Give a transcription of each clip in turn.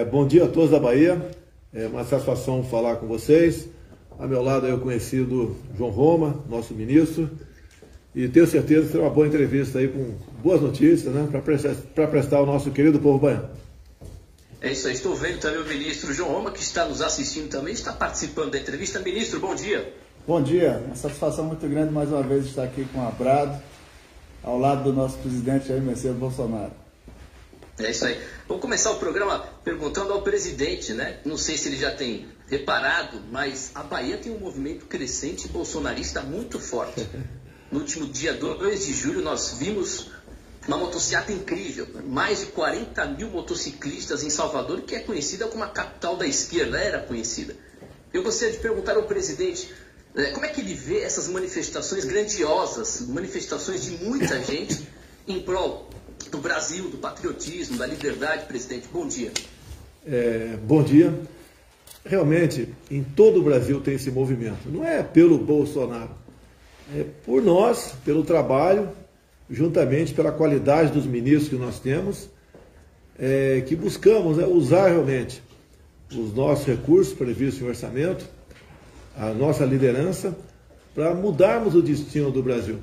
Bom dia a todos da Bahia, é uma satisfação falar com vocês. A meu lado é o conhecido João Roma, nosso ministro, e tenho certeza que será uma boa entrevista aí com boas notícias, né, para prestar ao nosso querido povo baiano. É isso aí, estou vendo também o ministro João Roma, que está nos assistindo também, está participando da entrevista. Ministro, bom dia. Bom dia, uma satisfação muito grande mais uma vez estar aqui com o Abrado, ao lado do nosso presidente Jair Messias Bolsonaro. É isso aí. Vamos começar o programa perguntando ao presidente, né? Não sei se ele já tem reparado, mas a Bahia tem um movimento crescente bolsonarista muito forte. No último dia 2 de julho nós vimos uma motociata incrível, mais de 40 mil motociclistas em Salvador, que é conhecida como a capital da esquerda, era conhecida. Eu gostaria de perguntar ao presidente, como é que ele vê essas manifestações grandiosas, manifestações de muita gente em prol do Brasil, do patriotismo, da liberdade, presidente? Bom dia. Bom dia. Realmente, em todo o Brasil tem esse movimento. Não é pelo Bolsonaro, é por nós, pelo trabalho, juntamente pela qualidade dos ministros que nós temos, que buscamos usar realmente os nossos recursos previstos no orçamento, a nossa liderança, para mudarmos o destino do Brasil.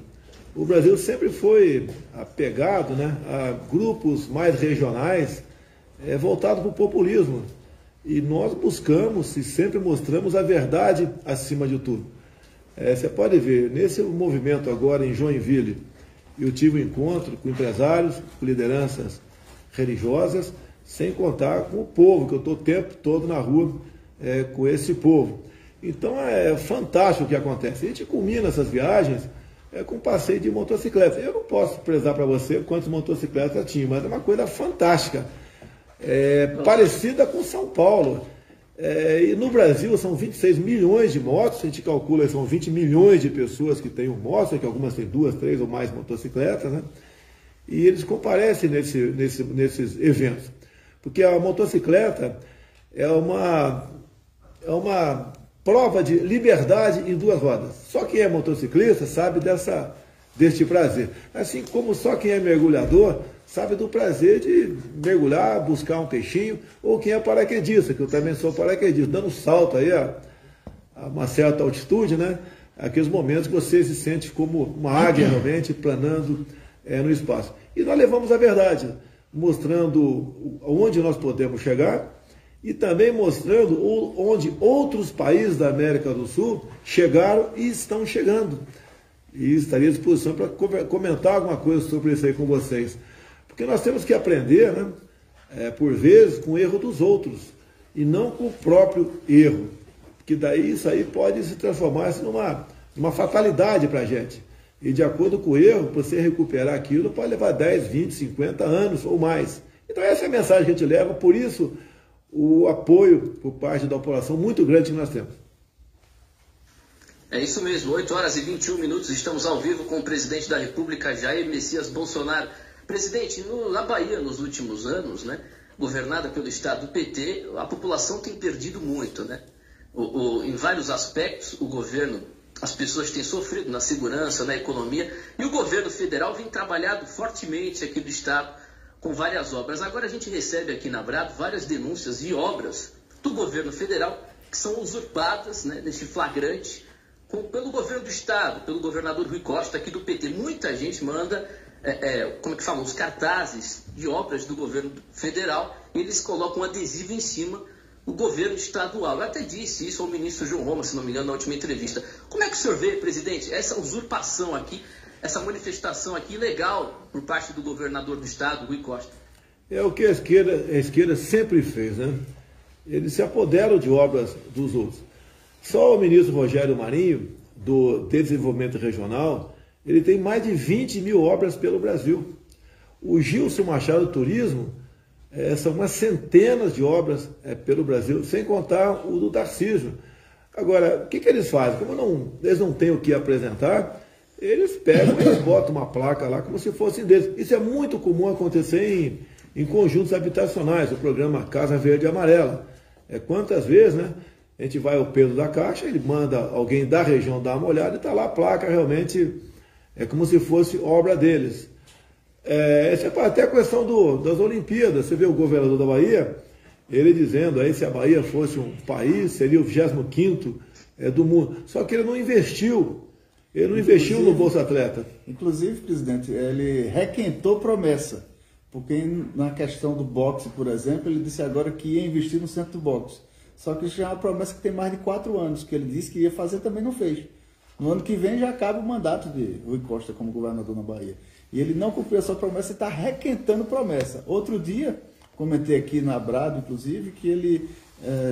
O Brasil sempre foi apegado, né, a grupos mais regionais, voltados para o populismo. E nós buscamos e sempre mostramos a verdade acima de tudo. Você pode ver, nesse movimento agora em Joinville, eu tive um encontro com empresários, com lideranças religiosas, sem contar com o povo, que eu estou o tempo todo na rua com esse povo. Então é fantástico o que acontece. A gente culmina essas viagens com um passeio de motocicleta. Eu não posso prezar para você quantas motocicletas tinha, mas é uma coisa fantástica. Parecida com São Paulo. E no Brasil são 26 milhões de motos, a gente calcula que são 20 milhões de pessoas que têm moto, que algumas têm 2, 3 ou mais motocicletas, né? E eles comparecem nesses eventos. Porque a motocicleta é uma prova de liberdade em 2 rodas. Só quem é motociclista sabe deste prazer. Assim como só quem é mergulhador sabe do prazer de mergulhar, buscar um peixinho, ou quem é paraquedista, que eu também sou paraquedista, dando salto aí a uma certa altitude, né? Aqueles momentos que você se sente como uma águia realmente planando no espaço. E nós levamos a verdade, mostrando onde nós podemos chegar, e também mostrando onde outros países da América do Sul chegaram e estão chegando. E estaria à disposição para comentar alguma coisa sobre isso aí com vocês. Porque nós temos que aprender, né, por vezes, com o erro dos outros, e não com o próprio erro. Porque daí isso aí pode se transformar numa fatalidade para a gente. E de acordo com o erro, você recuperar aquilo pode levar 10, 20, 50 anos ou mais. Então essa é a mensagem que a gente leva, por isso o apoio por parte da população muito grande que nós temos. É isso mesmo, 8 horas e 21 minutos, estamos ao vivo com o presidente da República, Jair Messias Bolsonaro. Presidente, na Bahia, nos últimos anos, né, governada pelo Estado do PT, a população tem perdido muito, né? Em vários aspectos, o governo, as pessoas têm sofrido na segurança, na economia, e o governo federal vem trabalhando fortemente aqui do Estado com várias obras. Agora a gente recebe aqui na Brado várias denúncias de obras do governo federal que são usurpadas, né, neste flagrante pelo governo do Estado, pelo governador Rui Costa aqui do PT. Muita gente manda, como é que fala, os cartazes de obras do governo federal, e eles colocam um adesivo em cima do governo estadual. Eu até disse isso ao ministro João Roma, se não me engano, na última entrevista. Como é que o senhor vê, presidente, essa usurpação aqui, essa manifestação aqui ilegal por parte do governador do Estado, Rui Costa? É o que a esquerda sempre fez, né? Eles se apoderam de obras dos outros. Só o ministro Rogério Marinho, do Desenvolvimento Regional, ele tem mais de 20 mil obras pelo Brasil. O Gilson Machado Turismo, são umas centenas de obras pelo Brasil, sem contar o do Tarcísio. Agora, o que eles fazem? Como eles não têm o que apresentar, eles pegam e botam uma placa lá como se fossem deles. Isso é muito comum acontecer em conjuntos habitacionais, o programa Casa Verde e Amarela. Quantas vezes, né? A gente vai ao Pedro da Caixa, ele manda alguém da região dar uma olhada e está lá a placa, realmente é como se fosse obra deles. Essa é até a questão das Olimpíadas. Você vê o governador da Bahia, ele dizendo aí se a Bahia fosse um país, seria o 25º do mundo. Só que ele não investiu. Ele não investiu no Bolsa Atleta. Inclusive, presidente, ele requentou promessa. Porque na questão do boxe, por exemplo, ele disse agora que ia investir no centro do boxe. Só que isso já é uma promessa que tem mais de 4 anos, que ele disse que ia fazer, também não fez. No ano que vem já acaba o mandato de Rui Costa como governador na Bahia. E ele não cumpriu essa promessa e está requentando promessa. Outro dia, comentei aqui na Brado, inclusive, que ele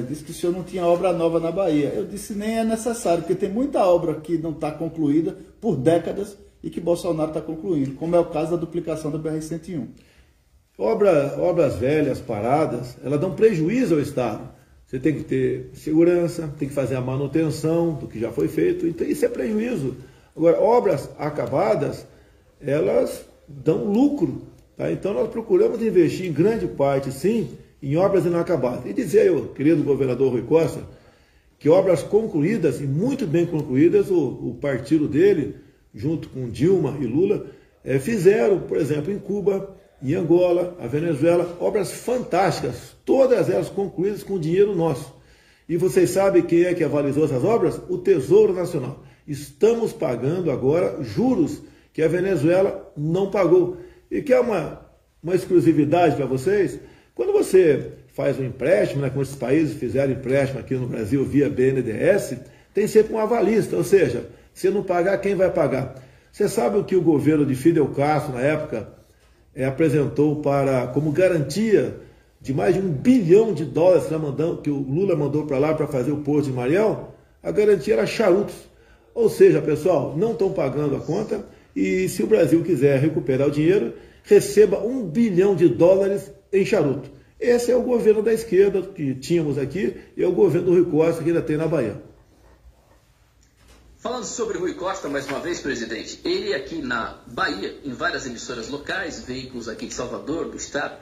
disse que o senhor não tinha obra nova na Bahia. Eu disse nem é necessário, porque tem muita obra que não está concluída por décadas e que Bolsonaro está concluindo, como é o caso da duplicação da BR-101. Obras velhas, paradas, elas dão prejuízo ao Estado. Você tem que ter segurança, tem que fazer a manutenção do que já foi feito, então isso é prejuízo. Agora, obras acabadas, elas dão lucro, tá? Então nós procuramos investir em grande parte, sim, em obras inacabadas. E dizer eu, querido governador Rui Costa, que obras concluídas, e muito bem concluídas, o partido dele, junto com Dilma e Lula, fizeram, por exemplo, em Cuba, em Angola, a Venezuela, obras fantásticas, todas elas concluídas com dinheiro nosso. E vocês sabem quem é que avalizou essas obras? O Tesouro Nacional. Estamos pagando agora juros que a Venezuela não pagou. E que é uma exclusividade para vocês, quando você faz um empréstimo, né, como esses países fizeram empréstimo aqui no Brasil via BNDES, tem sempre um avalista, ou seja, se não pagar, quem vai pagar? Você sabe o que o governo de Fidel Castro, na época, apresentou como garantia de mais de $1 bilhão que o Lula mandou para lá para fazer o Porto de Mariel? A garantia era charutos. Ou seja, pessoal, não estão pagando a conta e se o Brasil quiser recuperar o dinheiro, receba $1 bilhão em charuto. Esse é o governo da esquerda que tínhamos aqui e é o governo do Rui Costa que ainda tem na Bahia. Falando sobre Rui Costa, mais uma vez, presidente, ele aqui na Bahia, em várias emissoras locais, veículos aqui de Salvador, do estado,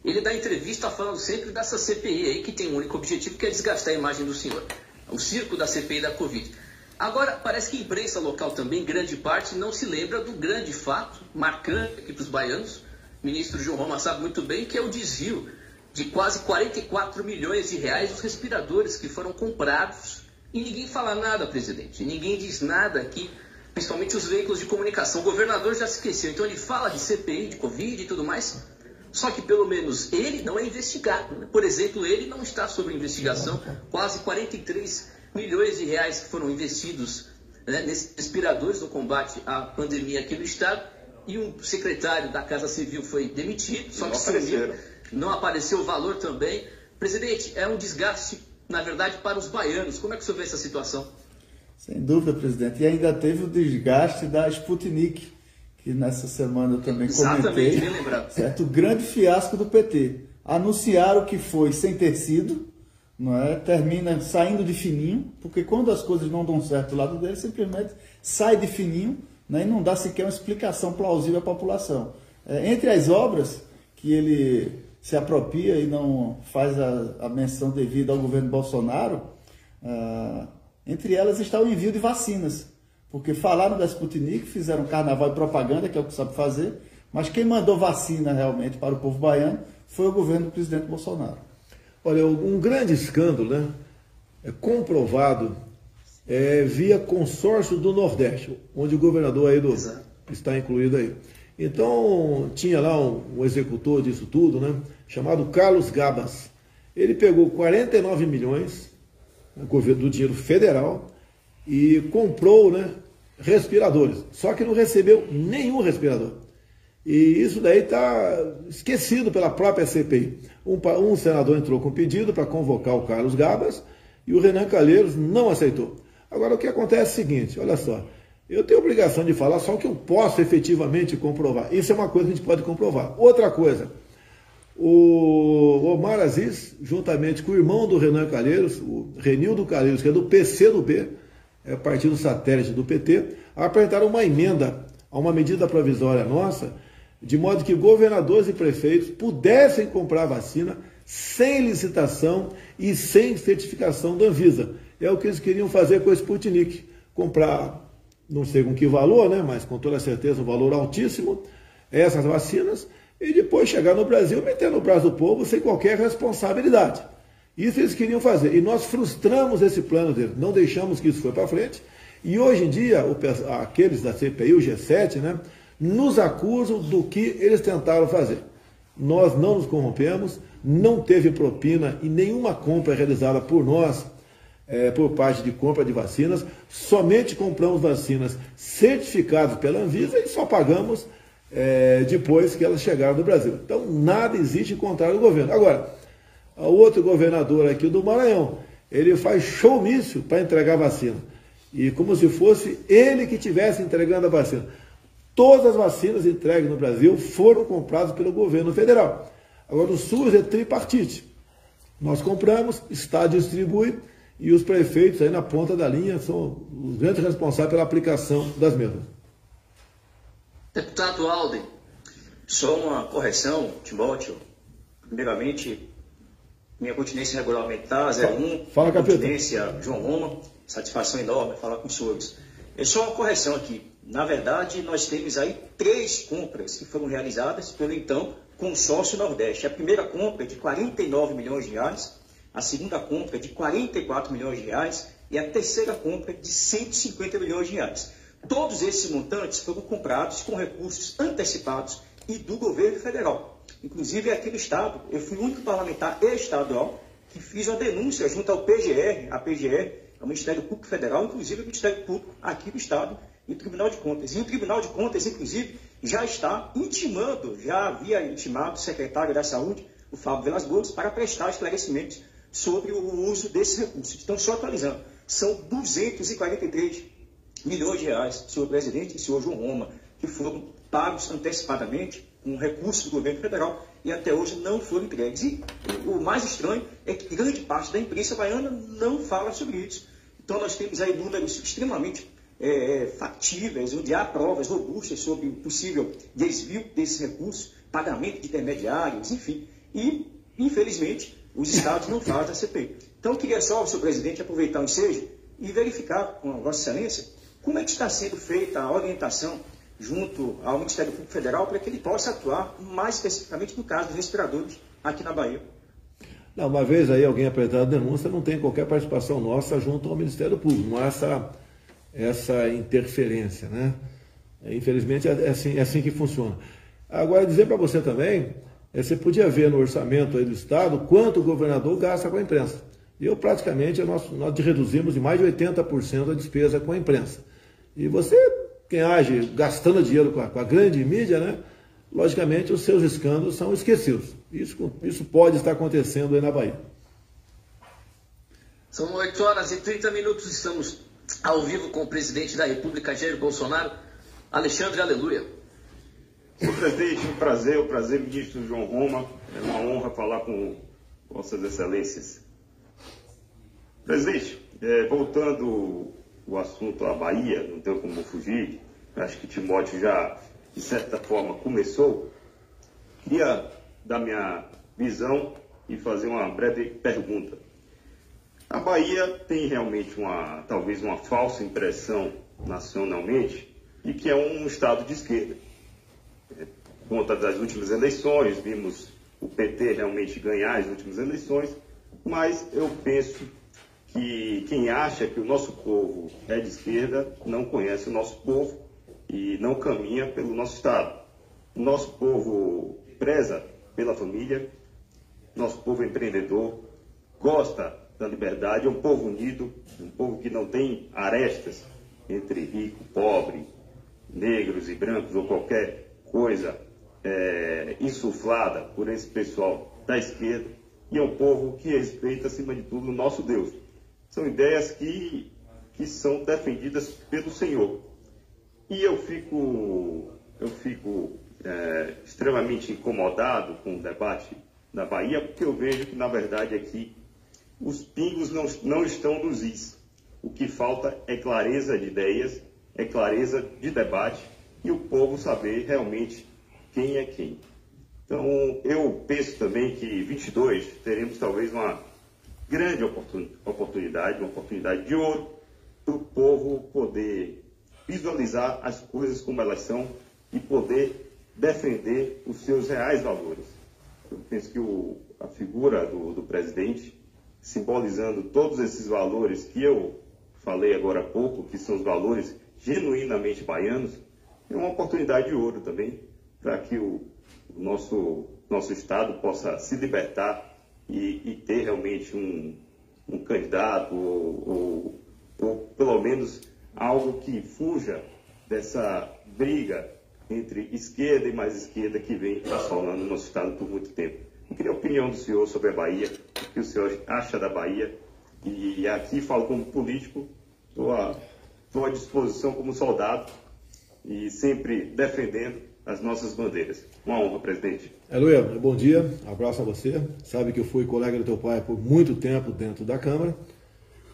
ele dá entrevista falando sempre dessa CPI aí, que tem um único objetivo, que é desgastar a imagem do senhor. O circo da CPI da Covid. Agora, parece que a imprensa local também, grande parte, não se lembra do grande fato, marcante aqui para os baianos, o ministro João Roma sabe muito bem, que é o desvio de quase 44 milhões de reais dos respiradores que foram comprados. E ninguém fala nada, presidente. Ninguém diz nada aqui, principalmente os veículos de comunicação. O governador já se esqueceu. Então ele fala de CPI, de Covid e tudo mais. Só que pelo menos ele não é investigado, né? Por exemplo, ele não está sob investigação. Quase 43 milhões de reais que foram investidos, né, nesses respiradores no combate à pandemia aqui no estado. E um secretário da Casa Civil foi demitido, só que sumiu. Não apareceu o valor também. Presidente, é um desgaste, na verdade, para os baianos. Como é que o senhor vê essa situação? Sem dúvida, presidente. E ainda teve o desgaste da Sputnik, que nessa semana eu também comentei. Bem lembrado. Certo? O grande fiasco do PT. Anunciaram que foi sem ter sido, não é? Termina saindo de fininho, porque quando as coisas não dão certo do lado dele, simplesmente sai de fininho, né? E não dá sequer uma explicação plausível à população. Entre as obras que ele se apropria e não faz a menção devida ao governo Bolsonaro, entre elas está o envio de vacinas, porque falaram da Sputnik, fizeram carnaval e propaganda, que é o que sabe fazer, mas quem mandou vacina realmente para o povo baiano foi o governo do presidente Bolsonaro. Olha, um grande escândalo, né? Comprovado via consórcio do Nordeste, onde o governador aí está incluído aí. Então, tinha lá um executor disso tudo, né, chamado Carlos Gabas. Ele pegou 49 milhões do dinheiro federal e comprou, né, respiradores. Só que não recebeu nenhum respirador. E isso daí está esquecido pela própria CPI. Um senador entrou com pedido para convocar o Carlos Gabas e o Renan Calheiros não aceitou. Agora, o que acontece é o seguinte, olha só. Eu tenho a obrigação de falar só o que eu posso efetivamente comprovar. Isso é uma coisa que a gente pode comprovar. Outra coisa, o Omar Aziz, juntamente com o irmão do Renan Calheiros, o Renildo Calheiros, que é do PCdoB, partido satélite do PT, apresentaram uma emenda a uma medida provisória nossa, de modo que governadores e prefeitos pudessem comprar vacina sem licitação e sem certificação da Anvisa. É o que eles queriam fazer com a Sputnik, comprar, não sei com que valor, né, mas com toda certeza um valor altíssimo, essas vacinas, e depois chegar no Brasil metendo o braço do povo sem qualquer responsabilidade. Isso eles queriam fazer. E nós frustramos esse plano deles, não deixamos que isso foi para frente. E hoje em dia, aqueles da CPI, o G7, né, nos acusam do que eles tentaram fazer. Nós não nos corrompemos, não teve propina e nenhuma compra realizada por nós, por parte de compra de vacinas. Somente compramos vacinas certificadas pela Anvisa e só pagamos depois que elas chegaram no Brasil. Então, nada existe contrário do governo. Agora, o outro governador aqui do Maranhão, ele faz showmício para entregar vacina. E como se fosse ele que estivesse entregando a vacina. Todas as vacinas entregues no Brasil foram compradas pelo governo federal. Agora, o SUS é tripartite. Nós compramos, o Estado distribui e os prefeitos aí na ponta da linha são os grandes responsáveis pela aplicação das mesmas. Deputado Alden. Só uma correção, Timóteo. Primeiramente, minha continência regulamentar, 01. Fala, capitão. Continência João Roma. Satisfação enorme falar com os senhores. É só uma correção aqui. Na verdade, nós temos aí 3 compras que foram realizadas pelo então Consórcio Nordeste. A primeira compra é de 49 milhões de reais, a segunda compra é de 44 milhões de reais e a terceira compra é de 150 milhões de reais. Todos esses montantes foram comprados com recursos antecipados e do governo federal. Inclusive, aqui no Estado, eu fui o único parlamentar estadual que fiz uma denúncia junto ao PGR, a PGR, ao Ministério Público Federal, inclusive o Ministério Público aqui do Estado, e o Tribunal de Contas. E o Tribunal de Contas, inclusive, já está intimando, já havia intimado o secretário da Saúde, o Fábio Vilas Boas, para prestar esclarecimentos sobre o uso desses recursos. Então, só atualizando, são 243 milhões de reais, senhor presidente e senhor João Roma, que foram pagos antecipadamente com recursos do governo federal e até hoje não foram entregues. E o mais estranho é que grande parte da imprensa baiana não fala sobre isso. Então, nós temos aí números extremamente factíveis, onde há provas robustas sobre o possível desvio desses recursos, pagamento de intermediários, enfim. E, infelizmente, os estados não fazem a CPI. Então, eu queria só, senhor presidente, aproveitar o ensejo e verificar com a Vossa Excelência como é que está sendo feita a orientação junto ao Ministério Público Federal para que ele possa atuar mais especificamente no caso dos respiradores aqui na Bahia. Não, uma vez aí alguém apresentar a denúncia, não tem qualquer participação nossa junto ao Ministério Público, não há essa interferência, né? Infelizmente é assim que funciona. Agora, dizer para você também, você podia ver no orçamento aí do Estado quanto o governador gasta com a imprensa. E praticamente nós reduzimos em mais de 80% a despesa com a imprensa. E você, quem age gastando dinheiro com a grande mídia, né? Logicamente os seus escândalos são esquecidos. Isso pode estar acontecendo aí na Bahia. São 8h30, estamos ao vivo com o presidente da República, Jair Bolsonaro. Alexandre, aleluia. Senhor presidente, o prazer, ministro João Roma. É uma honra falar com Vossas Excelências. Presidente, voltando o assunto à Bahia, não tem como fugir, acho que Timóteo já, de certa forma, começou. Queria dar minha visão e fazer uma breve pergunta. A Bahia tem realmente talvez uma falsa impressão nacionalmente de que é um estado de esquerda. Por conta das últimas eleições, vimos o PT realmente ganhar as últimas eleições, mas eu penso que quem acha que o nosso povo é de esquerda não conhece o nosso povo e não caminha pelo nosso estado. O nosso povo preza pela família, nosso povo é empreendedor, gosta da liberdade, é um povo unido, um povo que não tem arestas entre rico, pobre, negros e brancos ou qualquer coisa insuflada por esse pessoal da esquerda, e é um povo que respeita, acima de tudo, o nosso Deus. São ideias que são defendidas pelo Senhor. E eu fico extremamente incomodado com o debate da Bahia, porque eu vejo que, na verdade, aqui os pingos não estão nos is. O que falta é clareza de ideias, é clareza de debate e o povo saber realmente quem é quem. Então, eu penso também que 22 teremos talvez uma grande oportunidade, uma oportunidade de ouro para o povo poder visualizar as coisas como elas são e poder defender os seus reais valores. Eu penso que a figura do presidente, simbolizando todos esses valores que eu falei agora há pouco, que são os valores genuinamente baianos, é uma oportunidade de ouro também para que o nosso Estado possa se libertar e ter realmente um candidato ou pelo menos algo que fuja dessa briga entre esquerda e mais esquerda que vem assolando o nosso Estado por muito tempo. Eu queria a opinião do senhor sobre a Bahia, o que o senhor acha da Bahia, e aqui falo como político, estou à disposição como soldado e sempre defendendo as nossas bandeiras. Uma honra, presidente. Eloy, bom dia, abraço a você. Sabe que eu fui colega do teu pai por muito tempo dentro da Câmara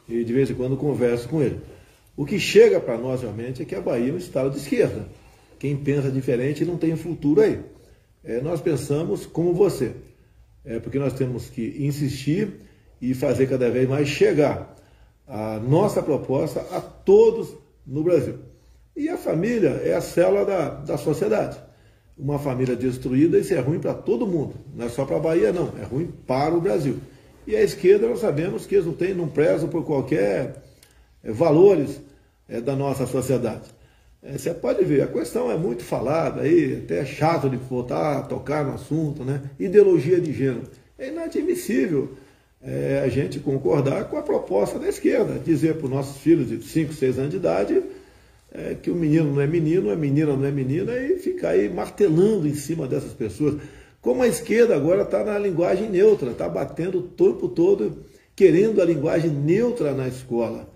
e de vez em quando converso com ele. O que chega para nós realmente é que a Bahia é um estado de esquerda. Quem pensa diferente não tem futuro aí. Nós pensamos como você, porque nós temos que insistir e fazer cada vez mais chegar a nossa proposta a todos no Brasil. E a família é a célula da sociedade. Uma família destruída, isso é ruim para todo mundo. Não é só para a Bahia, não. É ruim para o Brasil. E a esquerda, nós sabemos que eles não prezam por qualquer valores da nossa sociedade. Você pode ver, a questão é muito falada aí, até é chato de voltar a tocar no assunto, né? Ideologia de gênero. É inadmissível a gente concordar com a proposta da esquerda, dizer para os nossos filhos de 5, 6 anos de idade que o menino não é menino, a menina não é menina, e ficar aí martelando em cima dessas pessoas. Como a esquerda agora está na linguagem neutra, está batendo o tempo todo, querendo a linguagem neutra na escola.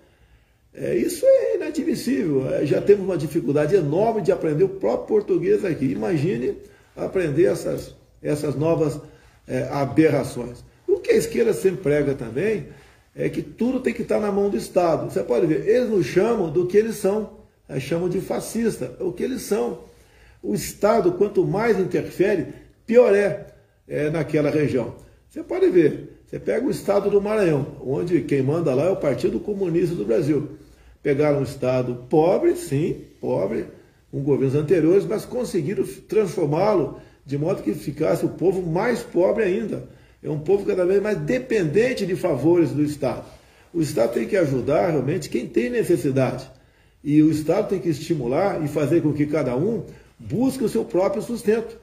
Isso é inadmissível. Já temos uma dificuldade enorme de aprender o próprio português aqui. Imagine aprender essas novas aberrações. O que a esquerda sempre prega também é que tudo tem que estar na mão do Estado. Você pode ver, eles nos chamam do que eles são. Chamam de fascista. É o que eles são. O Estado, quanto mais interfere, pior naquela região. Você pode ver. Você pega o estado do Maranhão, onde quem manda lá é o Partido Comunista do Brasil. Pegaram um estado pobre, sim, pobre, com governos anteriores, mas conseguiram transformá-lo de modo que ficasse o povo mais pobre ainda. É um povo cada vez mais dependente de favores do Estado. O Estado tem que ajudar realmente quem tem necessidade. E o Estado tem que estimular e fazer com que cada um busque o seu próprio sustento.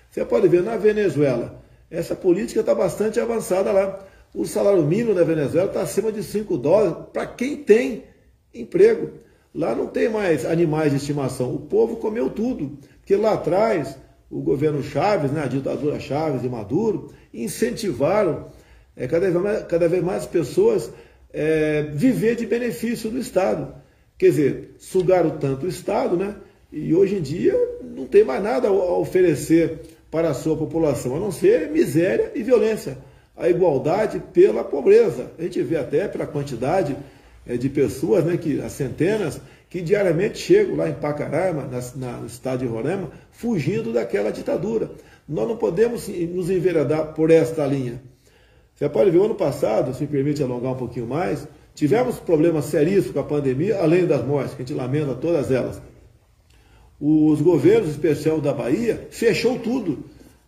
Você pode ver na Venezuela, essa política está bastante avançada lá. O salário mínimo da Venezuela está acima de $5 para quem tem emprego. Lá não tem mais animais de estimação. O povo comeu tudo. Porque lá atrás, o governo Chávez, a ditadura Chávez e Maduro, incentivaram cada vez mais pessoas viver de benefício do Estado. Quer dizer, sugaram tanto o Estado, e hoje em dia não tem mais nada a oferecer para a sua população, a não ser miséria e violência. A igualdade pela pobreza. A gente vê até pela quantidade de pessoas, as centenas, que diariamente chegam lá em Pacaraima, no estado de Roraima, fugindo daquela ditadura. Nós não podemos nos enveredar por esta linha. Você pode ver, o ano passado, se me permite alongar um pouquinho mais, tivemos problemas seríssimos com a pandemia, além das mortes, que a gente lamenta todas elas. Os governos, em especial da Bahia, fechou tudo,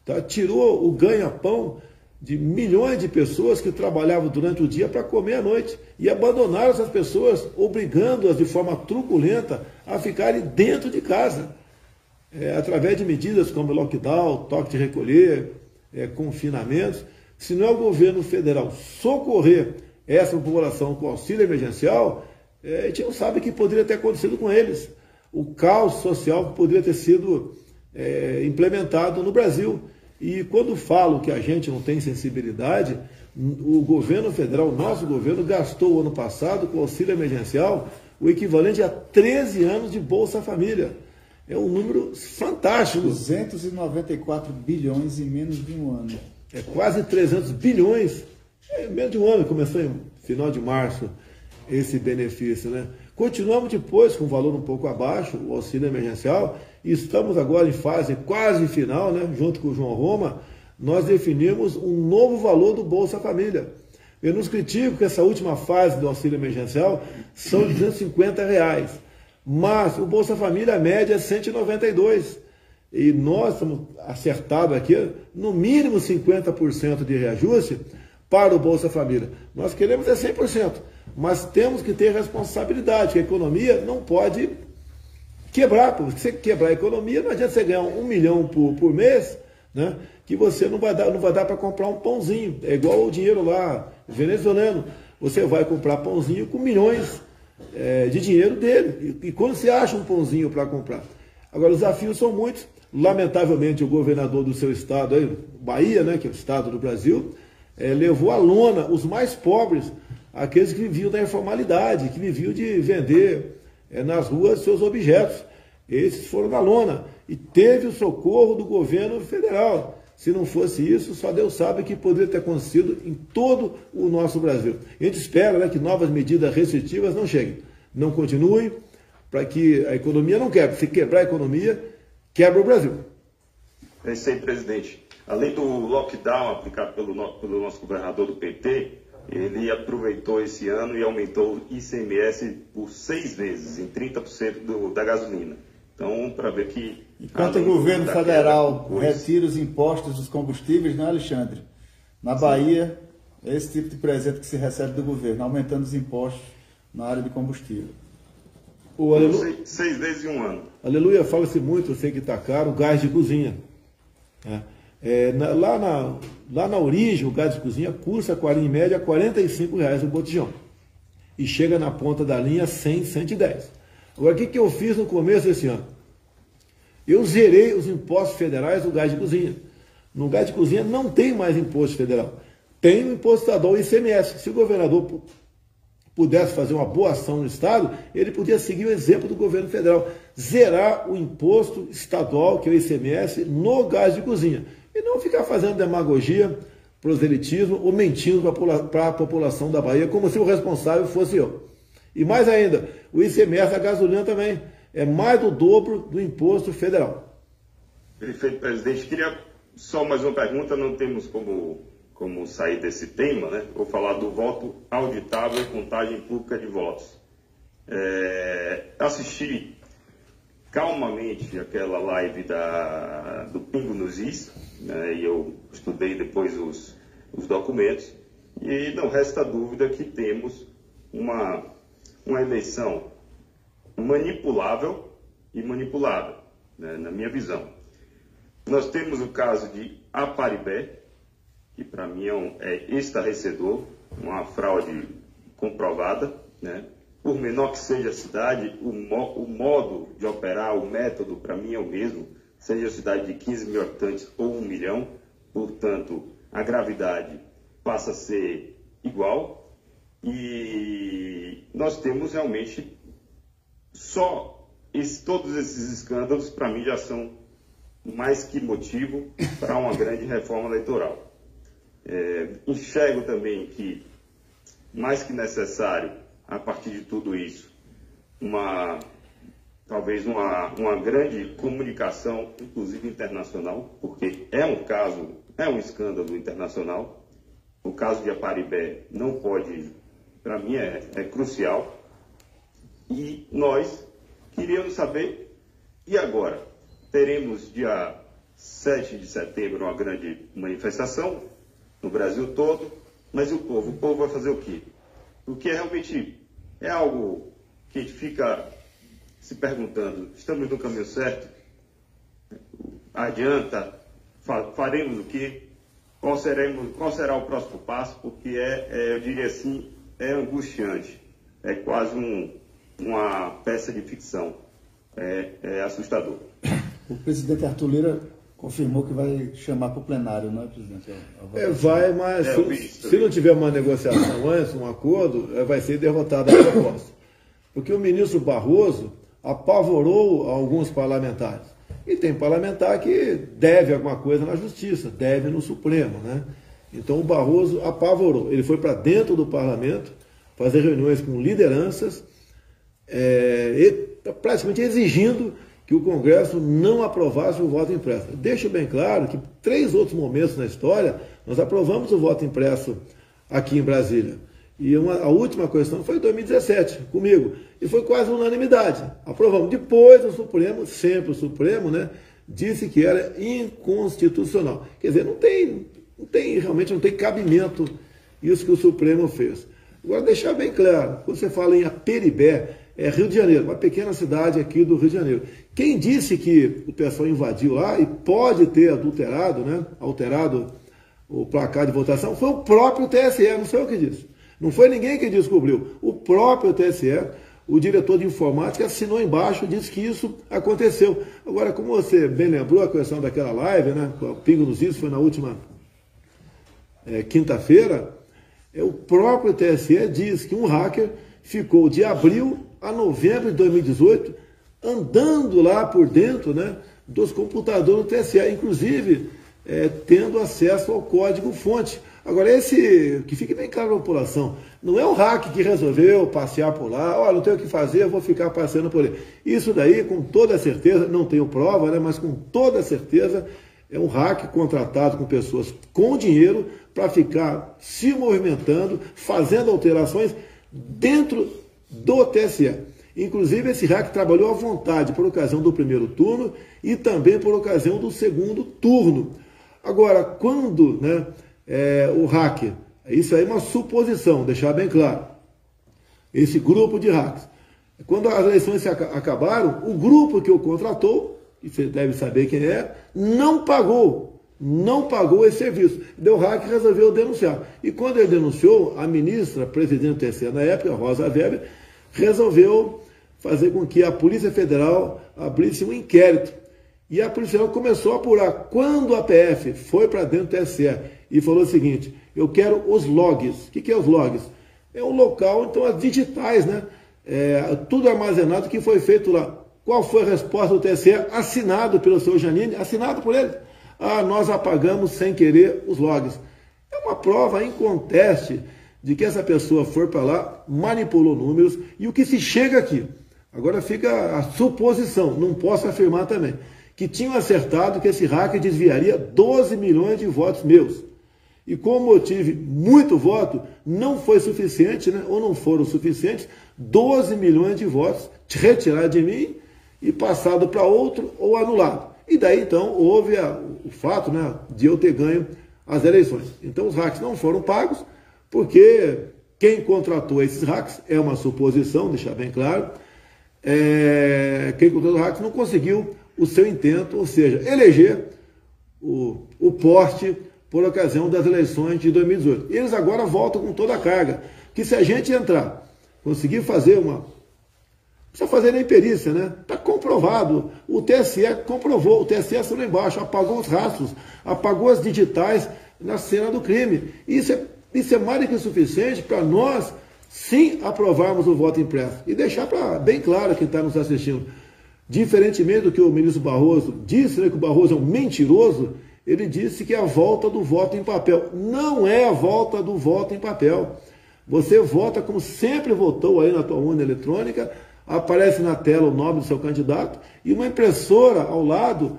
tá? Tirou o ganha-pão de milhões de pessoas que trabalhavam durante o dia para comer à noite e abandonaram essas pessoas, obrigando-as de forma truculenta a ficarem dentro de casa, através de medidas como lockdown, toque de recolher, confinamentos. Se não é o governo federal socorrer essa população com auxílio emergencial, a gente não sabe o que poderia ter acontecido com eles. O caos social que poderia ter sido implementado no Brasil. E quando falo que a gente não tem sensibilidade, o governo federal, o nosso governo, gastou o ano passado com auxílio emergencial o equivalente a 13 anos de Bolsa Família. É um número fantástico. 294 bilhões em menos de um ano. É quase 300 bilhões. Menos de um ano, começou em final de março esse benefício, Continuamos depois com o valor um pouco abaixo, o auxílio emergencial, e estamos agora em fase quase final, junto com o João Roma, nós definimos um novo valor do Bolsa Família. Eu nos critico que essa última fase do auxílio emergencial são R$250, mas o Bolsa Família, a média é 192. e nós estamos acertados aqui, no mínimo 50% de reajuste para o Bolsa Família. Nós queremos 100%, mas temos que ter responsabilidade, que a economia não pode quebrar, porque se você quebrar a economia, não adianta você ganhar 1 milhão por mês, né, que você não vai dar para comprar um pãozinho. É igual o dinheiro lá venezuelano, você vai comprar pãozinho com milhões de dinheiro dele, e quando você acha um pãozinho para comprar? Agora, os desafios são muitos. Lamentavelmente, o governador do seu estado, aí, Bahia, né, que é o estado do Brasil, levou à lona os mais pobres, aqueles que viviam da informalidade, que viviam de vender nas ruas seus objetos. Esses foram na lona. E teve o socorro do governo federal. Se não fosse isso, só Deus sabe o que poderia ter acontecido em todo o nosso Brasil. A gente espera, né, que novas medidas restritivas não cheguem, não continuem, para que a economia não quebre. Se quebrar a economia, quebra o Brasil. É isso aí, presidente. Além do lockdown aplicado pelo nosso governador do PT, ele aproveitou esse ano e aumentou o ICMS por 6 vezes, em 30% da gasolina. Então, para ver que... Enquanto o governo federal retira os impostos dos combustíveis, né, Alexandre? Na Bahia, é esse tipo de presente que se recebe do governo, aumentando os impostos na área de combustível. 6 vezes em um ano. Aleluia, fala-se muito, eu sei que está caro, o gás de cozinha. Lá na origem, o gás de cozinha custa, em média, R$45 o botijão. E chega na ponta da linha 100, 110. Agora, o que eu fiz no começo desse ano? Eu zerei os impostos federais do gás de cozinha. No gás de cozinha não tem mais imposto federal. Tem o imposto estadual, o ICMS. Se o governador pudesse fazer uma boa ação no Estado, ele podia seguir o exemplo do governo federal. Zerar o imposto estadual, que é o ICMS, no gás de cozinha. E não ficar fazendo demagogia, proselitismo ou mentindo para a população da Bahia, como se o responsável fosse eu. E mais ainda, o ICMS da gasolina também é mais do dobro do imposto federal. Perfeito, presidente. Queria só mais uma pergunta, não temos como sair desse tema, né? Vou falar do voto auditável e contagem pública de votos. Assisti calmamente aquela live do Pingo nos Is, né? E eu estudei depois os documentos, e não resta dúvida que temos uma eleição manipulável e manipulada, né, na minha visão. Nós temos o caso de Aparibé, que para mim é estarrecedor, uma fraude comprovada, né? Por menor que seja a cidade, o modo de operar, o método, para mim é o mesmo, seja a cidade de 15 mil habitantes ou 1 milhão, portanto, a gravidade passa a ser igual. E nós temos realmente todos esses escândalos, para mim, já são mais que motivo para uma grande reforma eleitoral. Enxergo também que, mais que necessário, a partir de tudo isso, talvez uma grande comunicação, inclusive internacional, porque é um escândalo internacional. O caso de Aparibé não pode, para mim, é crucial. E nós queríamos saber, e agora? Teremos dia 7 de setembro uma grande manifestação no Brasil todo, mas o povo vai fazer o quê? Porque realmente é algo que a gente fica se perguntando, estamos no caminho certo? Adianta? Faremos o quê? Qual será o próximo passo? Porque eu diria assim, é angustiante, é quase uma peça de ficção, é assustador. O presidente Arthur Lira confirmou que vai chamar para o plenário, não é, presidente? Vai, mas se não tiver uma negociação antes, um acordo, vai ser derrotada a proposta. Porque o ministro Barroso apavorou alguns parlamentares. E tem parlamentar que deve alguma coisa na Justiça, deve no Supremo, né? Então o Barroso apavorou. Ele foi para dentro do parlamento fazer reuniões com lideranças, praticamente exigindo que o Congresso não aprovasse o voto impresso. Deixo bem claro que 3 outros momentos na história nós aprovamos o voto impresso aqui em Brasília. E a última questão foi em 2017, comigo. E foi quase unanimidade. Aprovamos. Depois o Supremo, sempre o Supremo, né, disse que era inconstitucional. Quer dizer, realmente não tem cabimento isso que o Supremo fez. Agora, deixar bem claro, quando você fala em Aperibé, é Rio de Janeiro, uma pequena cidade aqui do Rio de Janeiro. Quem disse que o pessoal invadiu lá e pode ter adulterado, né, alterado o placar de votação, foi o próprio TSE, não sei o que disse. Não foi ninguém que descobriu. O próprio TSE, o diretor de informática, assinou embaixo, disse que isso aconteceu. Agora, como você bem lembrou a questão daquela live, né, o Pingo nos Is, foi na última quinta-feira, o próprio TSE diz que um hacker ficou de abril a novembro de 2018 andando lá por dentro, né, dos computadores do TSE, inclusive tendo acesso ao código-fonte. Agora, que fique bem claro para a população, não é o hacker que resolveu passear por lá, olha, não tenho o que fazer, eu vou ficar passeando por aí. Isso daí, com toda certeza, não tenho prova, né, mas com toda certeza, é um hacker contratado com pessoas com dinheiro para ficar se movimentando, fazendo alterações dentro do TSE. Inclusive, esse hacker trabalhou à vontade por ocasião do primeiro turno e também por ocasião do segundo turno. Agora, quando, né, o hacker, isso aí é uma suposição, deixar bem claro, esse grupo de hackers, quando as eleições acabaram, o grupo que o contratou, e você deve saber quem é, não pagou esse serviço. O hacker resolveu denunciar. E quando ele denunciou, a ministra, presidente do TSE na época, Rosa Weber, resolveu fazer com que a Polícia Federal abrisse um inquérito. E a Polícia Federal começou a apurar. Quando a PF foi para dentro do TSE e falou o seguinte, eu quero os logs. O que é os logs? É um local, então, as digitais, né? Tudo armazenado que foi feito lá. Qual foi a resposta do TSE? Assinado pelo seu Janine, assinado por ele. Nós apagamos sem querer os logs. É uma prova inconteste de que essa pessoa foi para lá, manipulou números, e o que se chega aqui, agora fica a suposição, não posso afirmar também, que tinham acertado que esse hacker desviaria 12 milhões de votos meus. E como eu tive muito voto, não foi suficiente, né, ou não foram suficientes, 12 milhões de votos retirados de mim e passado para outro ou anulado. E daí, então, houve o fato, né, de eu ter ganho as eleições. Então, os hackers não foram pagos, porque quem contratou esses hackers, é uma suposição, deixar bem claro, quem contratou os hackers não conseguiu o seu intento, ou seja, eleger o poste por ocasião das eleições de 2018. Eles agora voltam com toda a carga, que se a gente entrar, conseguir fazer não precisa fazer nem perícia, né? Está comprovado. O TSE comprovou, o TSE assinou embaixo, apagou os rastros, apagou as digitais na cena do crime. Isso é mais do que suficiente para nós, sim, aprovarmos o voto impresso. E deixar bem claro quem está nos assistindo. Diferentemente do que o ministro Barroso disse, né, que o Barroso é um mentiroso, ele disse que é a volta do voto em papel. Não é a volta do voto em papel. Você vota como sempre votou aí na tua urna eletrônica, aparece na tela o nome do seu candidato e uma impressora ao lado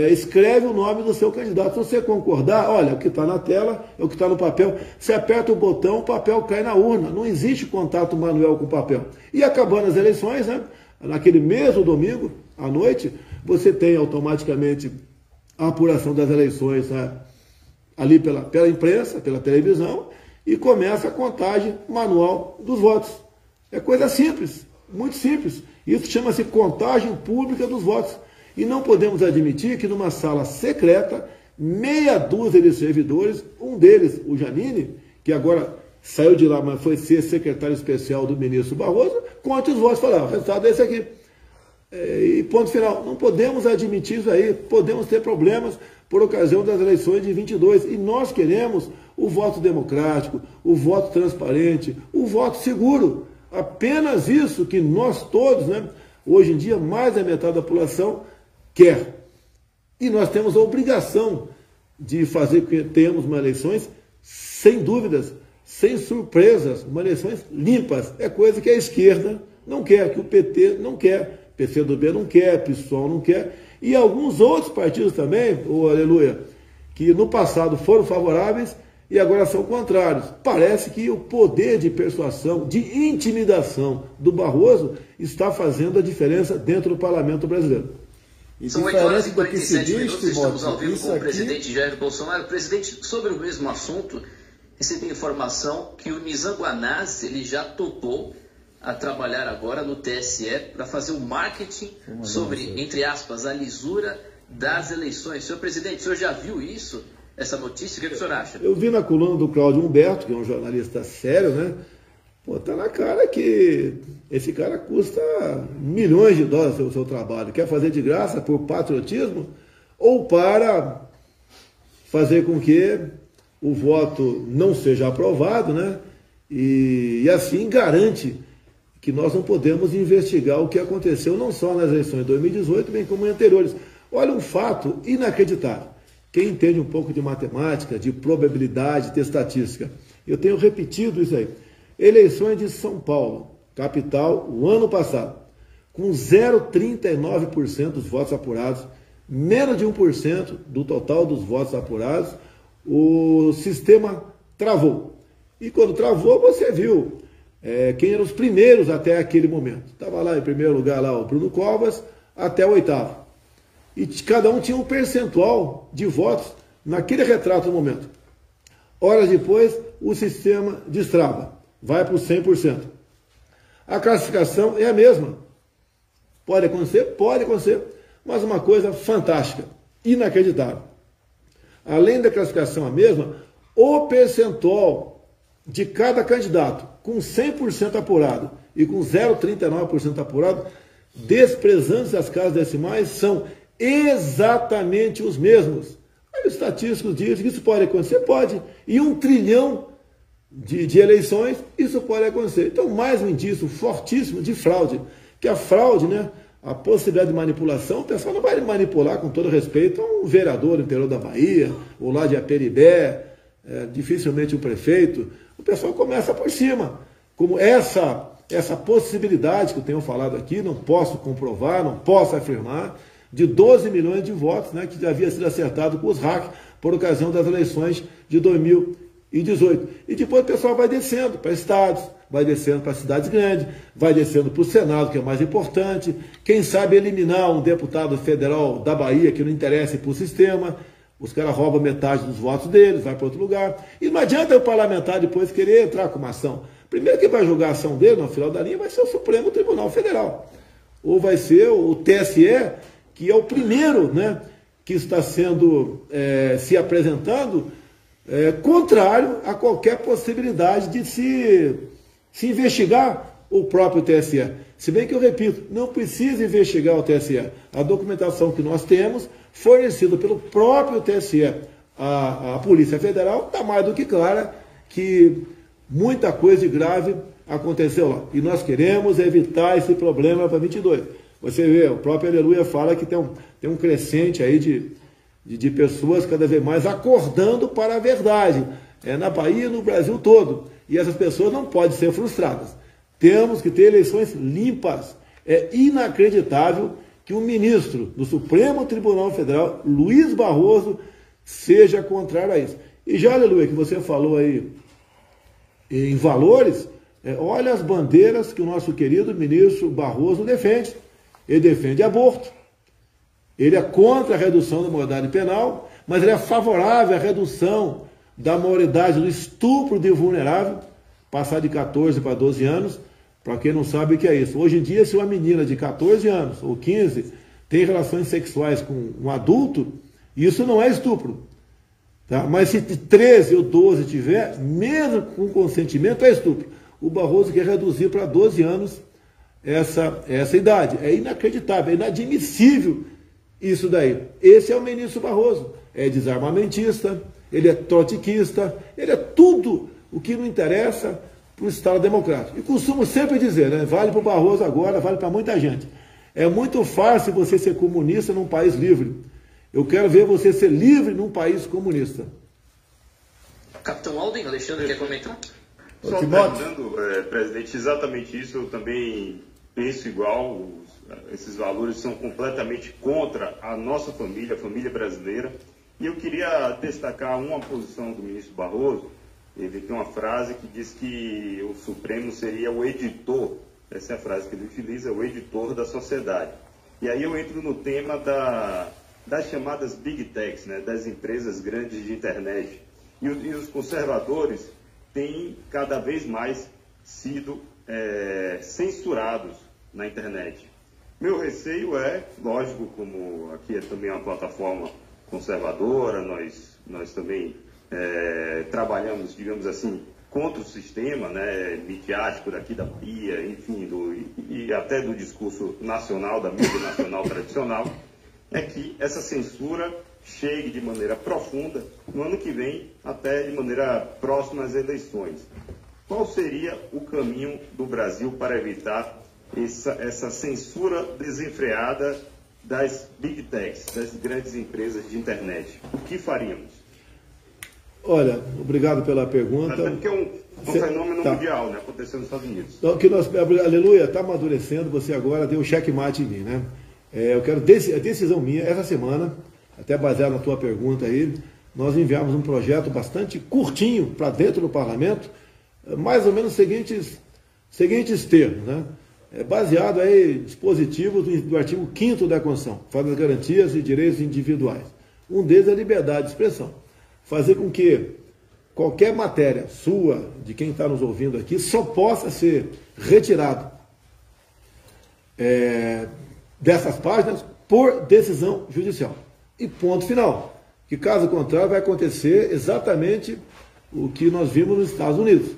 escreve o nome do seu candidato. Se você concordar, olha, o que está na tela é o que está no papel. Você aperta o botão, o papel cai na urna. Não existe contato manual com o papel. E acabando as eleições, né, naquele mesmo domingo, à noite, você tem automaticamente a apuração das eleições, né, ali pela imprensa, pela televisão, e começa a contagem manual dos votos. É coisa simples. Muito simples. Isso chama-se contagem pública dos votos. E não podemos admitir que numa sala secreta, meia dúzia de servidores, um deles, o Janine, que agora saiu de lá, mas foi ser secretário especial do ministro Barroso, conte os votos e fala, o resultado é esse aqui. E ponto final. Não podemos admitir isso aí. Podemos ter problemas por ocasião das eleições de 22. E nós queremos o voto democrático, o voto transparente, o voto seguro. Apenas isso que nós todos, né, hoje em dia, mais da metade da população quer. E nós temos a obrigação de fazer com que tenhamos uma eleições sem dúvidas, sem surpresas, uma eleições limpas. É coisa que a esquerda não quer, que o PT não quer, PCdoB não quer, PSOL não quer, e alguns outros partidos também, aleluia, que no passado foram favoráveis e agora são contrários. Parece que o poder de persuasão, de intimidação do Barroso está fazendo a diferença dentro do parlamento brasileiro. E São 8 horas e diferente do que se 47 diz, minutos, estamos ao vivo isso com o aqui... presidente Jair Bolsonaro. Presidente, sobre o mesmo assunto, recebi informação que o Nizam ele já topou a trabalhar agora no TSE para fazer o marketing sobre, entre aspas, a lisura das eleições. Senhor presidente, o senhor já viu isso, essa notícia? O que o senhor acha? Eu vi na coluna do Cláudio Humberto, que é um jornalista sério, né? Pô, tá na cara que esse cara custa milhões de dólares o seu trabalho. Quer fazer de graça por patriotismo ou para fazer com que o voto não seja aprovado, né? E assim garante que nós não podemos investigar o que aconteceu não só nas eleições de 2018, bem como em anteriores. Olha um fato inacreditável. Quem entende um pouco de matemática, de probabilidade, de estatística, eu tenho repetido isso aí. Eleições de São Paulo, capital, o ano passado, com 0,39% dos votos apurados, menos de 1% do total dos votos apurados, o sistema travou. E quando travou, você viu quem eram os primeiros até aquele momento. Estava lá em primeiro lugar lá o Bruno Covas, até o oitavo. E cada um tinha um percentual de votos naquele retrato no momento. Horas depois, o sistema destrava, vai para o 100%. A classificação é a mesma. Pode acontecer, mas uma coisa fantástica, inacreditável. Além da classificação a mesma, o percentual de cada candidato com 100% apurado e com 0,39% apurado, desprezando as casas decimais, são exatamente os mesmos. Aí os estatísticos dizem que isso pode acontecer? Pode. E 1 trilhão de eleições, isso pode acontecer. Então, mais um indício fortíssimo de fraude. Que a fraude, né, a possibilidade de manipulação, o pessoal não vai manipular, com todo respeito, um vereador no interior da Bahia, ou lá de Aperibé, dificilmente um prefeito. O pessoal começa por cima. Como essa possibilidade que eu tenho falado aqui, não posso comprovar, não posso afirmar, de 12 milhões de votos, né, que já havia sido acertado com os hackers por ocasião das eleições de 2018. E depois o pessoal vai descendo para estados, vai descendo para cidades grandes, vai descendo para o Senado, que é mais importante, quem sabe eliminar um deputado federal da Bahia que não interessa para o sistema, os caras roubam metade dos votos deles, vai para outro lugar. E não adianta o parlamentar depois querer entrar com uma ação. Primeiro quem vai julgar a ação dele, no final da linha, vai ser o Supremo Tribunal Federal. Ou vai ser o TSE, que é o primeiro, né, que está sendo, se apresentando, contrário a qualquer possibilidade de se investigar o próprio TSE. Se bem que eu repito, não precisa investigar o TSE. A documentação que nós temos, fornecida pelo próprio TSE, a Polícia Federal, está mais do que clara que muita coisa de grave aconteceu lá. E nós queremos evitar esse problema para 22. Você vê, o próprio Aleluia fala que tem um crescente aí de pessoas cada vez mais acordando para a verdade. Na Bahia e no Brasil todo. E essas pessoas não podem ser frustradas. Temos que ter eleições limpas. É inacreditável que um ministro do Supremo Tribunal Federal, Luiz Barroso, seja contrário a isso. E já, Aleluia, que você falou aí em valores, olha as bandeiras que o nosso querido ministro Barroso defende. Ele defende aborto, ele é contra a redução da maioridade penal, mas ele é favorável à redução da maioridade do estupro de vulnerável, passar de 14 para 12 anos, para quem não sabe o que é isso. Hoje em dia, se uma menina de 14 anos ou 15 tem relações sexuais com um adulto, isso não é estupro. Tá? Mas se 13 ou 12 tiver, mesmo com consentimento, é estupro. O Barroso quer reduzir para 12 anos essa idade. É inacreditável, é inadmissível isso daí. Esse é o ministro Barroso. É desarmamentista, ele é trotskista, ele é tudo o que não interessa para o Estado Democrático. E costumo sempre dizer, né, vale para o Barroso agora, vale para muita gente. É muito fácil você ser comunista num país livre. Eu quero ver você ser livre num país comunista. Capitão Alden, Alexandre, quer comentar? Só terminando, presidente, exatamente isso. Eu também penso igual. Esses valores são completamente contra a nossa família, a família brasileira. E eu queria destacar uma posição do ministro Barroso. Ele tem uma frase que diz que o Supremo seria o editor, essa é a frase que ele utiliza, o editor da sociedade. E aí eu entro no tema das chamadas Big Techs, né, das empresas grandes de internet. E os conservadores têm cada vez mais sido censurados na internet. Meu receio é, lógico, como aqui é também uma plataforma conservadora, nós também trabalhamos, digamos assim, contra o sistema, né, midiático daqui da Bahia, enfim, e até do discurso nacional, da mídia nacional tradicional, é que essa censura chegue de maneira profunda no ano que vem, até de maneira próxima às eleições. Qual seria o caminho do Brasil para evitar essa censura desenfreada das Big Techs, das grandes empresas de internet? O que faríamos? Olha, obrigado pela pergunta. Até porque é um fenômeno mundial, né, acontecendo nos Estados Unidos. Então, que nós, aleluia, está amadurecendo, você agora deu um checkmate em mim, né? Eu quero, a decisão minha, essa semana, até baseado na tua pergunta aí, nós enviamos um projeto bastante curtinho para dentro do parlamento, mais ou menos seguintes termos, né? Baseado aí em dispositivos do artigo 5º da Constituição, que fala das garantias e direitos individuais. Um deles é a liberdade de expressão. Fazer com que qualquer matéria sua, de quem está nos ouvindo aqui, só possa ser retirado dessas páginas por decisão judicial. E ponto final. Que caso contrário vai acontecer exatamente o que nós vimos nos Estados Unidos,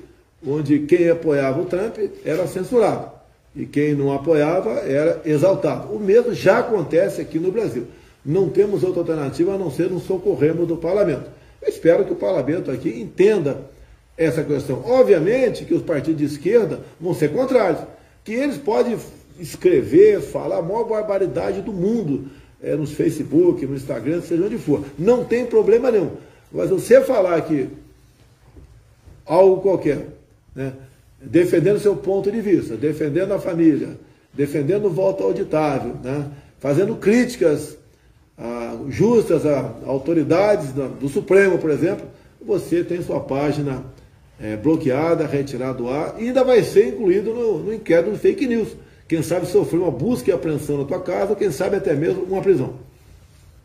onde quem apoiava o Trump era censurado e quem não apoiava era exaltado. O mesmo já acontece aqui no Brasil. Não temos outra alternativa a não ser nos socorrermos do parlamento. Eu espero que o parlamento aqui entenda essa questão. Obviamente que os partidos de esquerda vão ser contrários, que eles podem escrever, falar a maior barbaridade do mundo, nos Facebook, no Instagram, seja onde for. Não tem problema nenhum. Mas você falar aqui algo qualquer, né, defendendo seu ponto de vista, defendendo a família, defendendo o voto auditável, né, fazendo críticas justas a autoridades do Supremo, por exemplo, você tem sua página bloqueada, retirada do ar, e ainda vai ser incluído no inquérito de fake news. Quem sabe sofrer uma busca e apreensão na tua casa, ou quem sabe até mesmo uma prisão.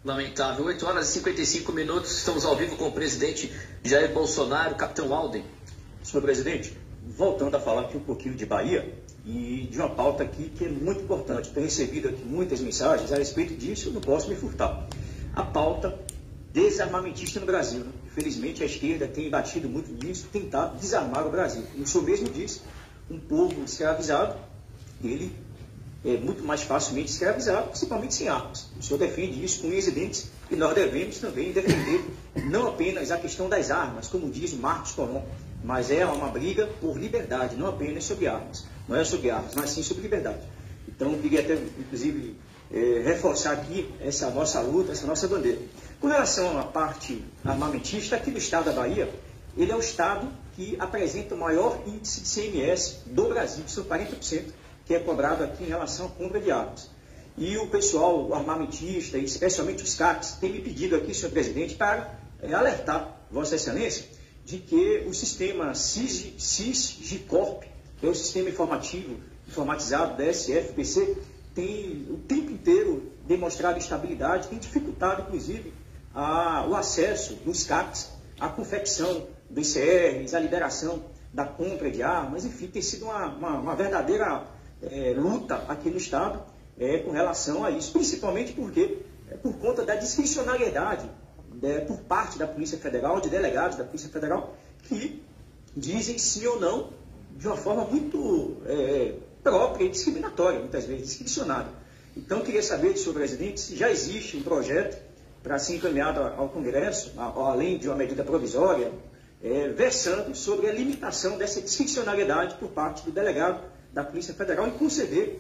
Lamentável. 8 horas e 55 minutos, estamos ao vivo com o presidente Jair Bolsonaro. Capitão Alden. Senhor presidente, voltando a falar aqui um pouquinho de Bahia e de uma pauta aqui que é muito importante. Tenho recebido aqui muitas mensagens a respeito disso, eu não posso me furtar. A pauta desarmamentista no Brasil. Né? Infelizmente a esquerda tem batido muito nisso, tentar desarmar o Brasil. Como o senhor mesmo disse, um povo escravizado, ele é muito mais facilmente escravizado, principalmente sem armas. O senhor defende isso com unhas e dentes, e nós devemos também defender não apenas a questão das armas, como diz o Marcos Coron, mas é uma briga por liberdade, não apenas sobre armas. Não é sobre armas, mas sim sobre liberdade. Então, eu queria até, inclusive, reforçar aqui essa nossa luta, essa nossa bandeira. Com relação à parte armamentista, aqui do estado da Bahia, ele é o estado que apresenta o maior índice de CMS do Brasil, que são 40%, que é cobrado aqui em relação à compra de armas. E o pessoal armamentista, e especialmente os CACs, tem me pedido aqui, senhor presidente, para alertar Vossa Excelência de que o sistema SIS-GICORP, que é o sistema informatizado da SFPC, tem o tempo inteiro demonstrado instabilidade, tem dificultado, inclusive, o acesso dos CACs à confecção dos CRs, à liberação da compra de armas, enfim, tem sido uma verdadeira luta aqui no Estado com relação a isso, principalmente porque, por conta da discricionariedade por parte da Polícia Federal, de delegados da Polícia Federal, que dizem sim ou não de uma forma muito própria e discriminatória, muitas vezes, discricionária. Então, eu queria saber, senhor presidente, se já existe um projeto para ser encaminhado ao Congresso, além de uma medida provisória, versando sobre a limitação dessa discricionariedade por parte do delegado da Polícia Federal em conceder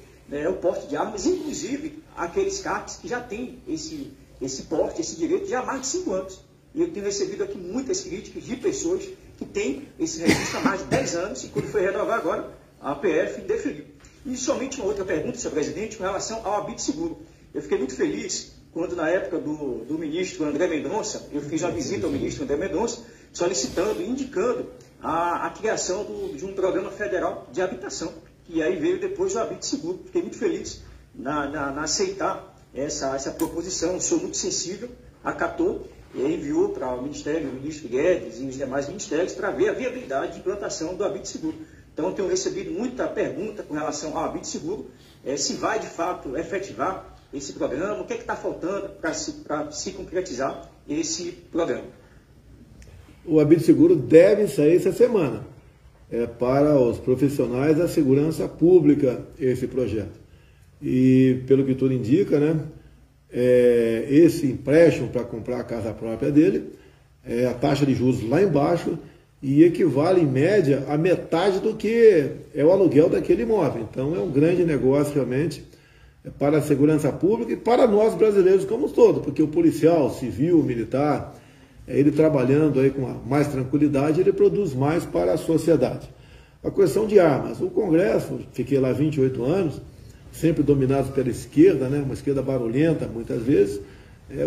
o porte de armas, inclusive aqueles CACs que já têm esse porte, esse direito, já há mais de 5 anos. E eu tenho recebido aqui muitas críticas de pessoas que têm esse registro há mais de 10 anos e quando foi renovar agora, a PF deferiu. E somente uma outra pergunta, senhor presidente, com relação ao Habite Seguro. Eu fiquei muito feliz quando, na época do ministro André Mendonça, eu fiz uma visita ao ministro André Mendonça, solicitando, indicando a criação de um programa federal de habitação. E aí veio depois o Habite Seguro. Fiquei muito feliz na aceitar essa proposição. Sou muito sensível, acatou e enviou para o Ministério, o ministro Guedes e os demais ministérios para ver a viabilidade de implantação do Habite Seguro. Então, eu tenho recebido muita pergunta com relação ao Habite Seguro, se vai de fato efetivar esse programa, o que é que está faltando para se concretizar esse programa. O Habite Seguro deve sair essa semana. Para os profissionais da segurança pública esse projeto. E pelo que tudo indica, né, esse empréstimo para comprar a casa própria dele, a taxa de juros lá embaixo e equivale em média a metade do que é o aluguel daquele imóvel. Então é um grande negócio realmente para a segurança pública e para nós brasileiros como um todo, porque o policial, civil, militar, ele trabalhando aí com mais tranquilidade, ele produz mais para a sociedade. A questão de armas. O Congresso, fiquei lá 28 anos, sempre dominado pela esquerda, né? Uma esquerda barulhenta muitas vezes,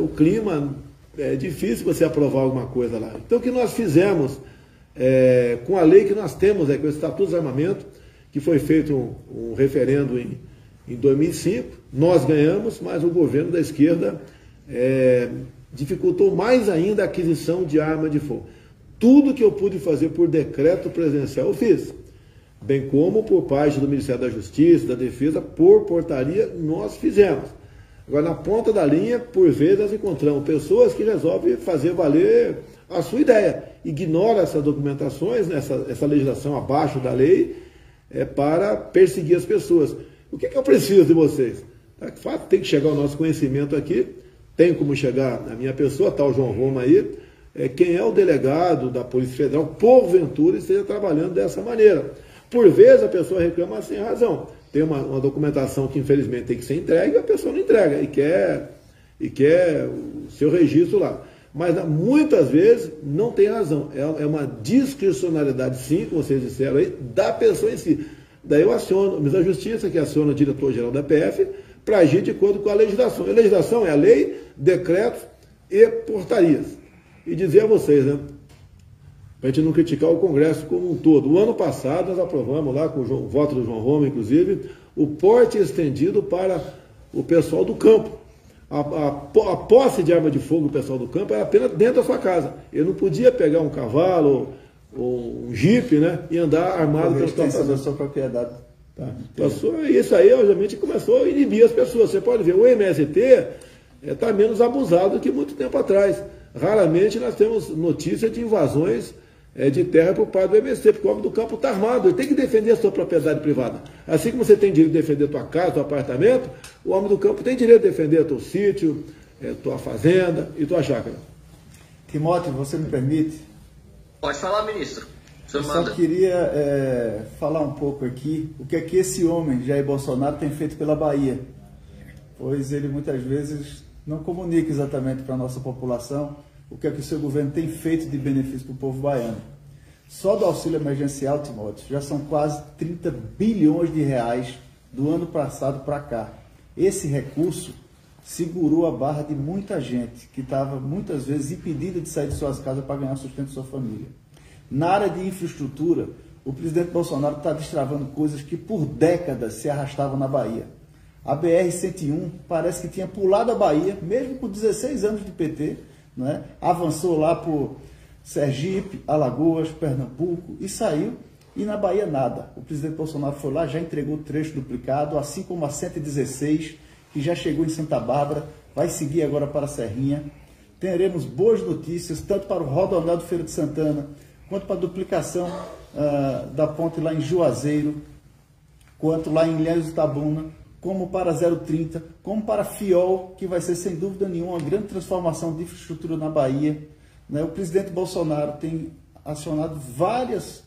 o clima é difícil você aprovar alguma coisa lá. Então o que nós fizemos com a lei que nós temos, com o Estatuto do Armamento, que foi feito um referendo em 2005, nós ganhamos, mas o governo da esquerda dificultou mais ainda a aquisição de arma de fogo. Tudo que eu pude fazer por decreto presidencial eu fiz, bem como por parte do Ministério da Justiça, da Defesa, por portaria, nós fizemos. Agora, na ponta da linha, por vezes, nós encontramos pessoas que resolvem fazer valer a sua ideia, ignora essas documentações, essa legislação abaixo da lei, para perseguir as pessoas. O que eu preciso de vocês? De fato, tem que chegar ao nosso conhecimento aqui, tem como chegar a minha pessoa, tá o João Roma aí, quem é o delegado da Polícia Federal, porventura, esteja trabalhando dessa maneira. Por vezes a pessoa reclama sem razão. Tem uma documentação que infelizmente tem que ser entregue e a pessoa não entrega e quer o seu registro lá. Mas muitas vezes não tem razão. É uma discricionalidade, sim, como vocês disseram aí, da pessoa em si. Daí eu aciono o Ministério da Justiça, que aciona o diretor-geral da PF, para agir de acordo com a legislação. A legislação é a lei, decretos e portarias. E dizer a vocês, né, para a gente não criticar o Congresso como um todo. O ano passado nós aprovamos lá, com o voto do João Roma, inclusive, o porte estendido para o pessoal do campo. A posse de arma de fogo do pessoal do campo era apenas dentro da sua casa. Ele não podia pegar um cavalo ou um jipe, né, e andar armado pela sua casa. Da sua propriedade. Tá. Isso aí, obviamente, começou a inibir as pessoas. Você pode ver, o MST está menos abusado do que muito tempo atrás. Raramente nós temos notícia de invasões de terra por parte do MST, porque o homem do campo está armado, ele tem que defender a sua propriedade privada. Assim como você tem direito de defender a tua casa, teu apartamento, o homem do campo tem direito de defender teu sítio, tua fazenda e tua chácara. Timóteo, você me permite? Pode falar, ministro. Eu só queria falar um pouco aqui o que é que esse homem, Jair Bolsonaro, tem feito pela Bahia. Pois ele muitas vezes não comunica exatamente para a nossa população o que é que o seu governo tem feito de benefício para o povo baiano. Só do auxílio emergencial, Timóteo, já são quase 30 bilhões de reais do ano passado para cá. Esse recurso segurou a barra de muita gente que estava muitas vezes impedida de sair de suas casas para ganhar sustento de sua família. Na área de infraestrutura, o presidente Bolsonaro está destravando coisas que por décadas se arrastavam na Bahia. A BR-101 parece que tinha pulado a Bahia, mesmo com 16 anos de PT, né? Avançou lá por Sergipe, Alagoas, Pernambuco e saiu. E na Bahia nada. O presidente Bolsonaro foi lá, já entregou o trecho duplicado, assim como a 116, que já chegou em Santa Bárbara, vai seguir agora para a Serrinha. Teremos boas notícias, tanto para o Rodoanel do Feira de Santana, quanto para a duplicação da ponte lá em Juazeiro, quanto lá em Ilhéus de Itabuna, como para 030, como para Fiol, que vai ser sem dúvida nenhuma uma grande transformação de infraestrutura na Bahia. Né? O presidente Bolsonaro tem acionado várias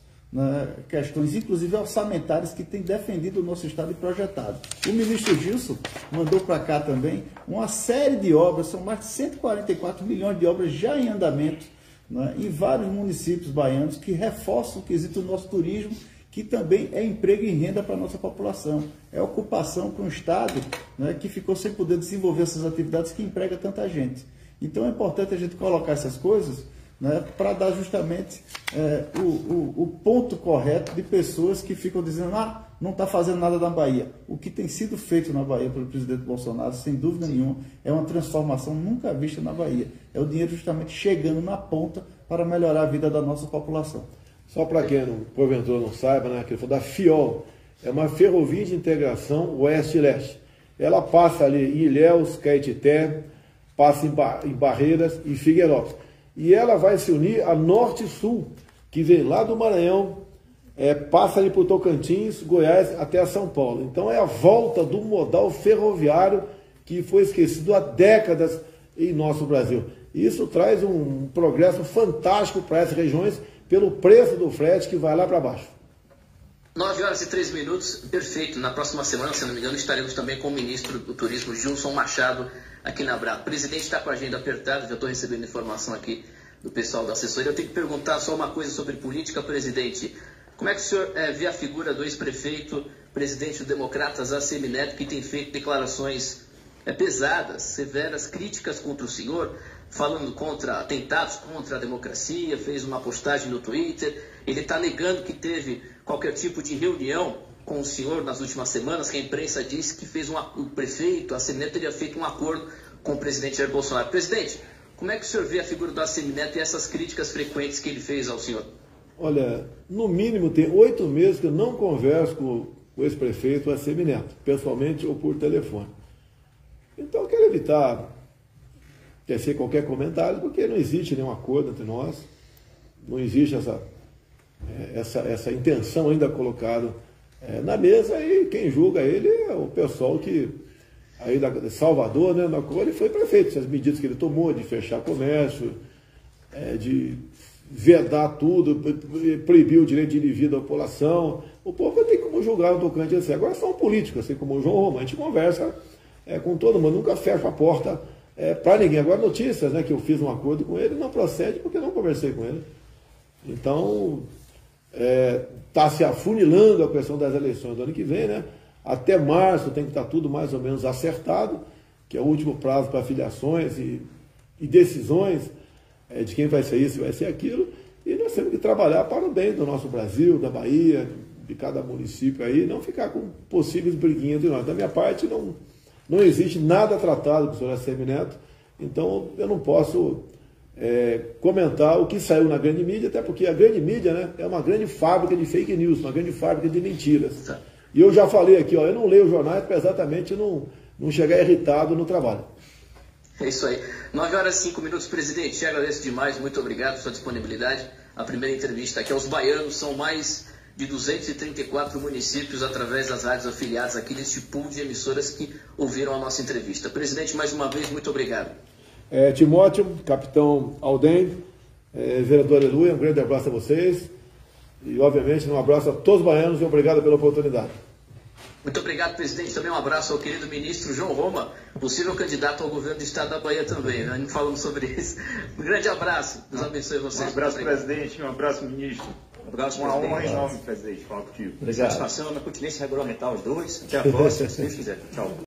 questões, inclusive orçamentárias, que tem defendido o nosso estado e projetado. O ministro Gilson mandou para cá também uma série de obras, são mais de 144 milhões de obras já em andamento, né, em vários municípios baianos, que reforçam o quesito do nosso turismo, que também é emprego e renda para a nossa população. É ocupação para um estado, né, que ficou sem poder desenvolver essas atividades que emprega tanta gente. Então é importante a gente colocar essas coisas né, para dar justamente o ponto correto de pessoas que ficam dizendo, não está fazendo nada na Bahia. O que tem sido feito na Bahia pelo presidente Bolsonaro, sem dúvida nenhuma, é uma transformação nunca vista na Bahia. É o dinheiro justamente chegando na ponta para melhorar a vida da nossa população. Só para quem porventura não saiba, né, que ele falou da FIOL, é uma ferrovia de integração oeste-leste. Ela passa ali em Ilhéus, Caetité, passa em Barreiras e Figueirópolis. E ela vai se unir a Norte-Sul, que vem lá do Maranhão, passa ali por Tocantins, Goiás, até São Paulo. Então é a volta do modal ferroviário que foi esquecido há décadas em nosso Brasil. E isso traz um progresso fantástico para essas regiões, pelo preço do frete que vai lá para baixo. 9h03, perfeito. Na próxima semana, se não me engano, estaremos também com o ministro do Turismo, Gilson Machado, aqui na Brava. O presidente está com a agenda apertada, já estou recebendo informação aqui do pessoal da assessoria. Eu tenho que perguntar só uma coisa sobre política, presidente. Como é que o senhor vê a figura do ex-prefeito, presidente do Democratas, ACM Neto, que tem feito declarações pesadas, severas, críticas contra o senhor, falando contra atentados contra a democracia, fez uma postagem no Twitter. Ele está negando que teve qualquer tipo de reunião com o senhor nas últimas semanas, que a imprensa disse que o prefeito, a ACM Neto, teria feito um acordo com o presidente Jair Bolsonaro. Presidente, como é que o senhor vê a figura do ACM Neto e essas críticas frequentes que ele fez ao senhor? Olha, no mínimo tem 8 meses que eu não converso com o ex-prefeito ACM Neto, pessoalmente ou por telefone. Então eu quero evitar tecer qualquer comentário, porque não existe nenhum acordo entre nós, não existe essa intenção ainda colocada na mesa, e quem julga ele é o pessoal que, aí de Salvador, né, na qual ele foi prefeito, essas medidas que ele tomou de fechar comércio, de vedar tudo, proibir o direito de ir e vir da população. O povo tem como julgar o tocante assim. Agora são políticos, assim como o João Roma, a gente conversa com todo mundo, nunca fecha a porta para ninguém. Agora notícias, né, que eu fiz um acordo com ele, não procede porque eu não conversei com ele. Então, está se afunilando a questão das eleições do ano que vem, né? Até março tem que estar tudo mais ou menos acertado, que é o último prazo para filiações e decisões de quem vai ser isso e vai ser aquilo, e nós temos que trabalhar para o bem do nosso Brasil, da Bahia, de cada município aí, não ficar com possíveis briguinhas entre nós. Da minha parte, não existe nada tratado com o senhor ACM Neto, então eu não posso comentar o que saiu na grande mídia, até porque a grande mídia, né, é uma grande fábrica de fake news, uma grande fábrica de mentiras. E eu já falei aqui, eu não leio jornais para exatamente não chegar irritado no trabalho. É isso aí. 9h05, presidente. Te agradeço demais, muito obrigado pela sua disponibilidade. A primeira entrevista aqui aos baianos, são mais de 234 municípios através das rádios afiliadas aqui neste pool de emissoras que ouviram a nossa entrevista. Presidente, mais uma vez, muito obrigado. Timóteo, capitão Alden, vereador Aleluia, um grande abraço a vocês e, obviamente, um abraço a todos os baianos e obrigado pela oportunidade. Muito obrigado, presidente. Também um abraço ao querido ministro João Roma, possível candidato ao governo do estado da Bahia também, né? Falamos sobre isso. Um grande abraço. Deus abençoe vocês. Um abraço, presidente. Um abraço, ministro. Um abraço, uma presidente. honra enorme, presidente, falar contigo. Satisfação na continência regulamentar os dois. Até a próxima, se Deus quiser. Tchau.